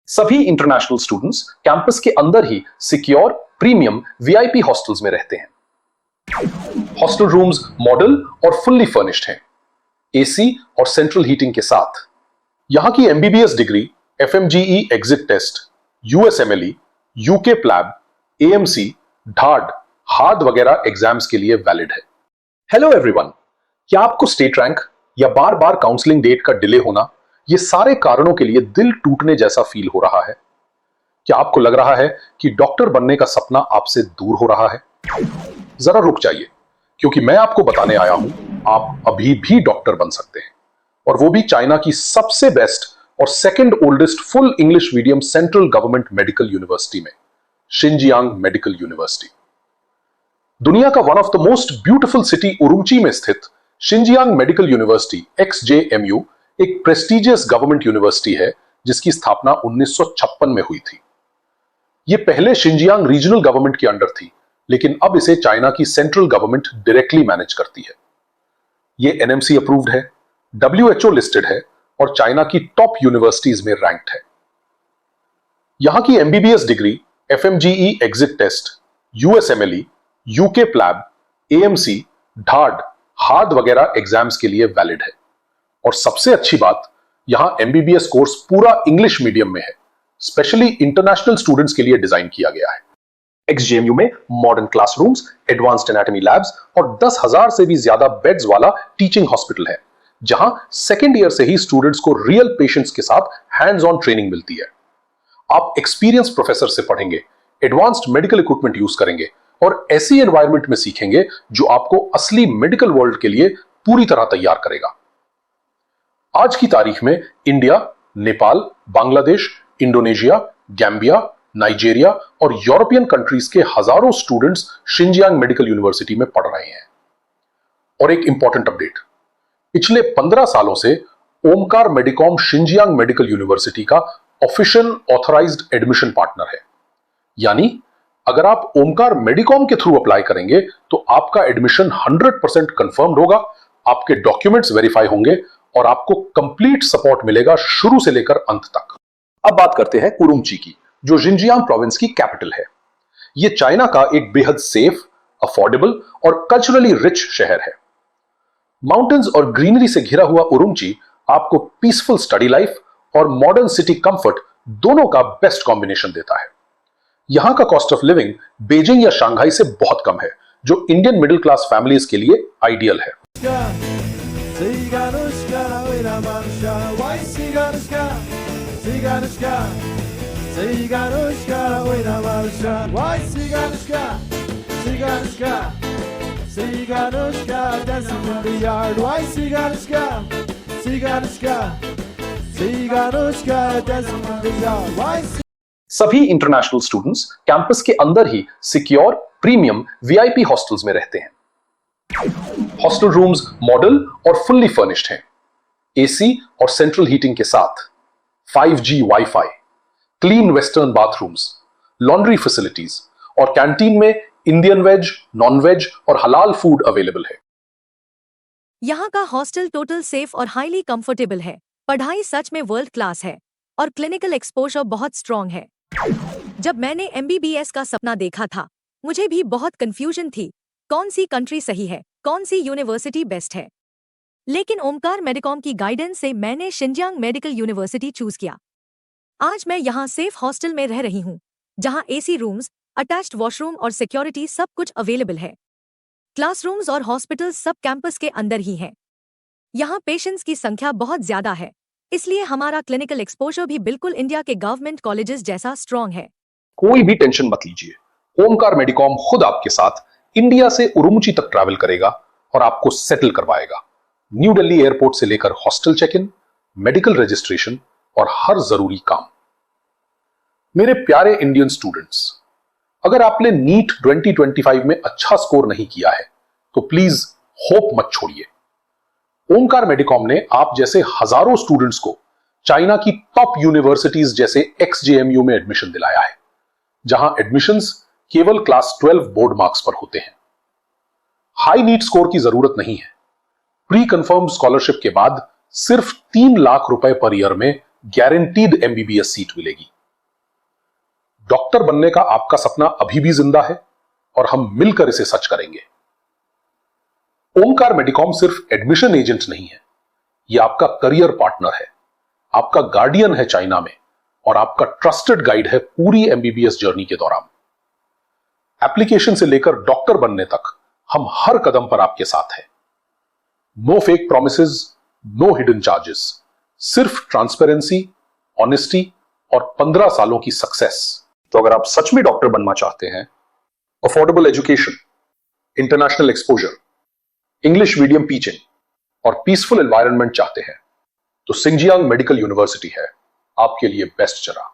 सभी international students campus के अंदर ही सिक्योर प्रीमियम वीआईपी हॉस्टल्स में रहते हैं। हॉस्टल रूम्स मॉडल और फुल्ली फर्निश्ड हैं, एसी और सेंट्रल हीटिंग के साथ। यहां की MBBS degree FMGE exit test, USMLE, UK PLAB, AMC, ढाड, हार्ड वगैरह एग्जाम्स के लिए वैलिड है। हेलो एवरीवन, क्या आपको स्टेट रैंक या बार बार काउंसलिंग डेट का डिले होना, ये सारे कारणों के लिए दिल टूटने जैसा फील हो रहा है? क्या आपको लग रहा है कि डॉक्टर बनने का सपना आपसे दूर हो रहा है? जरा रुक जाइए, क्योंकि मैं आपको बताने आया हूं आप अभी भी डॉक्टर बन सकते हैं, और वो भी चाइना की सबसे बेस्ट और second oldest full English medium central government medical university में, शिनजियांग मेडिकल यूनिवर्सिटी। दुनिया का one of the most beautiful city Urumqi में स्थित शिनजियांग मेडिकल यूनिवर्सिटी XJMU एक प्रेस्टिजियस गवर्नमेंट यूनिवर्सिटी है जिसकी स्थापना 1956 में हुई थी। यह पहले शिनजियांग रीजनल गवर्नमेंट के अंडर थी, लेकिन अब इसे चाइना की सेंट्रल गवर्नमेंट डायरेक्टली मैनेज करती है। यह NMC अप्रूव्ड है, WHO लिस्टेड है और चाइना की टॉप यूनिवर्सिटीज में रैंक्ड है। यहां की MBBS degree FMGE exit test, USMLE, UK PLAB, AMC, ढाड, हार्ड वगैरह एग्जाम्स के लिए वैलिड है। और सबसे अच्छी बात, यहां एमबीबीएस कोर्स पूरा इंग्लिश मीडियम में है, स्पेशली इंटरनेशनल स्टूडेंट्स के लिए डिजाइन किया गया है। XJMU में modern classrooms, advanced anatomy labs और 10,000 से भी ज्यादा बेड्स वाला टीचिंग हॉस्पिटल है, जहां सेकेंड ईयर से ही स्टूडेंट्स को रियल पेशेंट्स के साथ हैंड्स ऑन ट्रेनिंग मिलती है। आप एक्सपीरियंस प्रोफेसर से पढ़ेंगे, एडवांस्ड मेडिकल इक्विपमेंट यूज करेंगे और ऐसी एनवायरनमेंट में सीखेंगे जो आपको असली मेडिकल वर्ल्ड के लिए पूरी तरह तैयार करेगा। आज की तारीख में India, Nepal, Bangladesh, Indonesia, Gambia, Nigeria और यूरोपियन कंट्रीज के हजारों स्टूडेंट्स शिनजियांग मेडिकल यूनिवर्सिटी में पढ़ रहे हैं। और एक इंपॉर्टेंट अपडेट, पिछले 15 सालों से ओमकार मेडिकॉम शिनजियांग मेडिकल यूनिवर्सिटी का ऑफिशियल ऑथराइज्ड एडमिशन पार्टनर है। यानी अगर आप ओमकार मेडिकॉम के थ्रू अप्लाई करेंगे तो आपका एडमिशन 100% कंफर्म्ड होगा, आपके डॉक्यूमेंट्स वेरीफाई होंगे और आपको कंप्लीट सपोर्ट मिलेगा शुरू से लेकर अंत तक। अब बात करते हैं उरुमची की, जो जिनजियांग प्रोविंस की कैपिटल है। यह चाइना का एक बेहद सेफ, अफोर्डेबल और कल्चरली रिच शहर है। माउंटेन्स और ग्रीनरी से घिरा हुआ उरुमची आपको पीसफुल स्टडी लाइफ और मॉडर्न सिटी कंफर्ट दोनों का बेस्ट कॉम्बिनेशन देता है। यहां का कॉस्ट ऑफ लिविंग बीजिंग या शंघाई से बहुत कम है, जो इंडियन मिडिल क्लास फैमिलीज के लिए आइडियल है। सभी इंटरनेशनल स्टूडेंट्स कैंपस के अंदर ही सिक्योर प्रीमियम वीआईपी हॉस्टल्स में रहते हैं। हॉस्टल रूम्स मॉडल और फुल्ली फर्निश्ड हैं, एसी और सेंट्रल हीटिंग के साथ, 5G wifi, clean western bathrooms, laundry facilities और कैंटीन में इंडियन वेज, नॉन वेज और हलाल फूड अवेलेबल है। यहाँ का हॉस्टल टोटल सेफ और हाईली कंफर्टेबल है। पढ़ाई सच में वर्ल्ड क्लास है और क्लिनिकल एक्सपोजर बहुत स्ट्रॉन्ग है। जब मैंने MBBS का सपना देखा था, मुझे भी बहुत कंफ्यूजन थी, कौन सी कंट्री सही है, कौन सी यूनिवर्सिटी बेस्ट है। लेकिन ओमकार मेडिकॉम की गाइडेंस से मैंने शिनजियांग मेडिकल यूनिवर्सिटी चूज किया। आज मैं यहाँ सेफ हॉस्टल में रह रही हूँ, जहाँ AC रूम्स, अटैच्ड वॉशरूम और सिक्योरिटी सब कुछ अवेलेबल है। क्लासरूम्स और हॉस्पिटल सब कैंपस के अंदर ही हैं। यहाँ पेशेंट्स की संख्या बहुत ज्यादा है, इसलिए हमारा क्लिनिकल एक्सपोजर भी बिल्कुल इंडिया के गवर्नमेंट कॉलेजेस जैसा स्ट्रॉन्ग है। कोई भी टेंशन मत लीजिए, ओमकार मेडिकॉम खुद आपके साथ इंडिया से उरुमची तक ट्रैवल करेगा और आपको सेटल करवाएगा। न्यू दिल्ली एयरपोर्ट से लेकर hostel check in, medical registration और हर जरूरी काम। मेरे प्यारे इंडियन स्टूडेंट्स, अगर आपने नीट 2025 में अच्छा स्कोर नहीं किया है तो प्लीज होप मत छोड़िए। ओमकार मेडिकॉम ने आप जैसे हजारों स्टूडेंट्स को चाइना की टॉप यूनिवर्सिटीज जैसे XJMU में एडमिशन दिलाया है, जहां एडमिशंस केवल क्लास 12 बोर्ड मार्क्स पर होते हैं। हाई नीट स्कोर की जरूरत नहीं है। प्री कंफर्म स्कॉलरशिप के बाद सिर्फ 3 लाख रुपए पर ईयर में गारंटीड MBBS सीट मिलेगी। डॉक्टर बनने का आपका सपना अभी भी जिंदा है और हम मिलकर इसे सच करेंगे। ओमकार मेडिकॉम सिर्फ एडमिशन एजेंट नहीं है, यह आपका करियर पार्टनर है, आपका गार्डियन है चाइना में और आपका ट्रस्टेड गाइड है पूरी एमबीबीएस जर्नी के दौरान। एप्लीकेशन से लेकर डॉक्टर बनने तक हम हर कदम पर आपके साथ हैं। No fake promises, no hidden charges, सिर्फ ट्रांसपेरेंसी, ऑनेस्टी और 15 सालों की सक्सेस। तो अगर आप सच में डॉक्टर बनना चाहते हैं, affordable education, international exposure, English medium teaching और पीसफुल एनवायरनमेंट चाहते हैं, तो सिंजियांग मेडिकल यूनिवर्सिटी है आपके लिए बेस्ट जगह।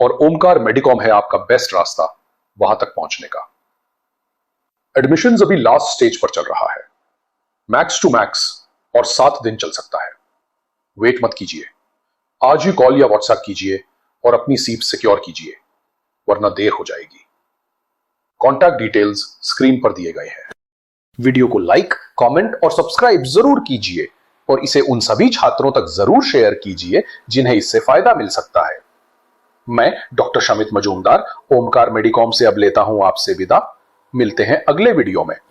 और ओमकार मेडिकॉम है आपका बेस्ट रास्ता वहां तक पहुंचने का। एडमिशंस अभी लास्ट स्टेज पर चल रहा है, मैक्स टू मैक्स और 7 दिन चल सकता है। वेट मत कीजिए, आज ही कॉल या व्हाट्सएप कीजिए और अपनी सीट सिक्योर कीजिए, वरना देर हो जाएगी। कॉन्टैक्ट डिटेल्स स्क्रीन पर दिए गए हैं। वीडियो को लाइक, कमेंट और सब्सक्राइब जरूर कीजिए और इसे उन सभी छात्रों तक जरूर शेयर कीजिए जिन्हें इससे फायदा मिल सकता है। मैं डॉक्टर शमित मजूमदार ओमकार मेडिकॉम से अब लेता हूं आपसे विदा। मिलते हैं अगले वीडियो में।